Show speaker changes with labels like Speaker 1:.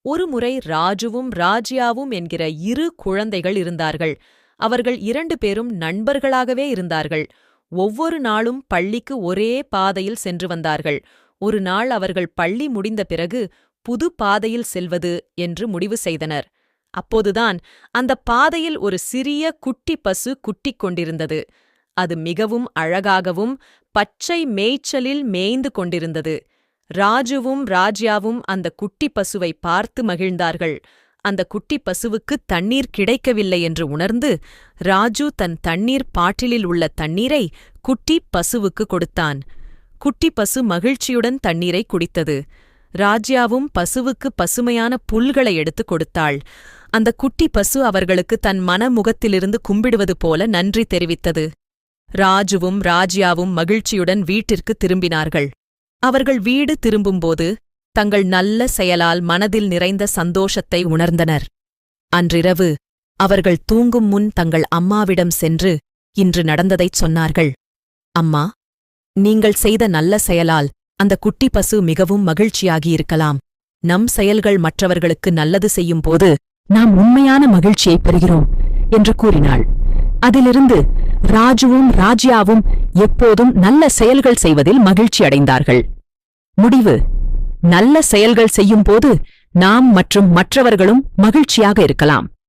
Speaker 1: ஒருமுறை ராஜுவும் ராஜ்யாவும் என்கிற இரு குழந்தைகள் இருந்தார்கள். அவர்கள் 2 பேரும் நண்பர்களாகவே இருந்தார்கள். ஒவ்வொரு நாளும் பள்ளிக்கு ஒரே பாதையில் சென்று வந்தார்கள். ஒரு நாள் அவர்கள் பள்ளி முடிந்த பிறகு புது பாதையில் செல்வது என்று முடிவு செய்தனர். அப்போதுதான் அந்த பாதையில் ஒரு சிறிய குட்டி பசு குட்டிக் கொண்டிருந்தது. அது மிகவும் அழகாகவும் பச்சை மேய்ச்சலில் மேய்ந்து கொண்டிருந்தது. ராஜுவும் ராஜ்யாவும் அந்த குட்டி பசுவை பார்த்து மகிழ்ந்தார்கள். அந்த குட்டி பசுவுக்கு தண்ணீர் கிடைக்கவில்லை என்று உணர்ந்து ராஜு தன் தண்ணீர் பாட்டிலில் உள்ள தண்ணீரை குட்டி பசுவுக்கு கொடுத்தான். குட்டி பசு மகிழ்ச்சியுடன் தண்ணீரை குடித்தது. ராஜ்யாவும் பசுவுக்கு பசுமையான புல்களை எடுத்துக் கொடுத்தாள். அந்த குட்டி பசு அவர்களுக்கு தன் மனமுகத்திலிருந்து கும்பிடுவது போல நன்றி தெரிவித்தது. ராஜுவும் ராஜ்யாவும் மகிழ்ச்சியுடன் வீட்டிற்கு திரும்பினார்கள். அவர்கள் வீடு திரும்பும்போது தங்கள் நல்ல செயலால் மனதில் நிறைந்த சந்தோஷத்தை உணர்ந்தனர். அன்றிரவு அவர்கள் தூங்கும் முன் தங்கள் அம்மாவிடம் சென்று இன்று நடந்ததைச் சொன்னார்கள். அம்மா, நீங்கள் செய்த நல்ல செயலால் அந்த குட்டி பசு மிகவும் மகிழ்ச்சியாகியிருக்கலாம். நம் செயல்கள் மற்றவர்களுக்கு நல்லது செய்யும்போது நாம் உண்மையான மகிழ்ச்சியைப் பெறுகிறோம் என்று கூறினாள். அதிலிருந்து ராஜுவும் ராஜ்யாவும் எப்போதும் நல்ல செயல்கள் செய்வதில் மகிழ்ச்சி அடைந்தார்கள். முடிவு: நல்ல செயல்கள் செய்யும்போது நாம் மற்றும் மற்றவர்களும் மகிழ்ச்சியாக இருக்கலாம்.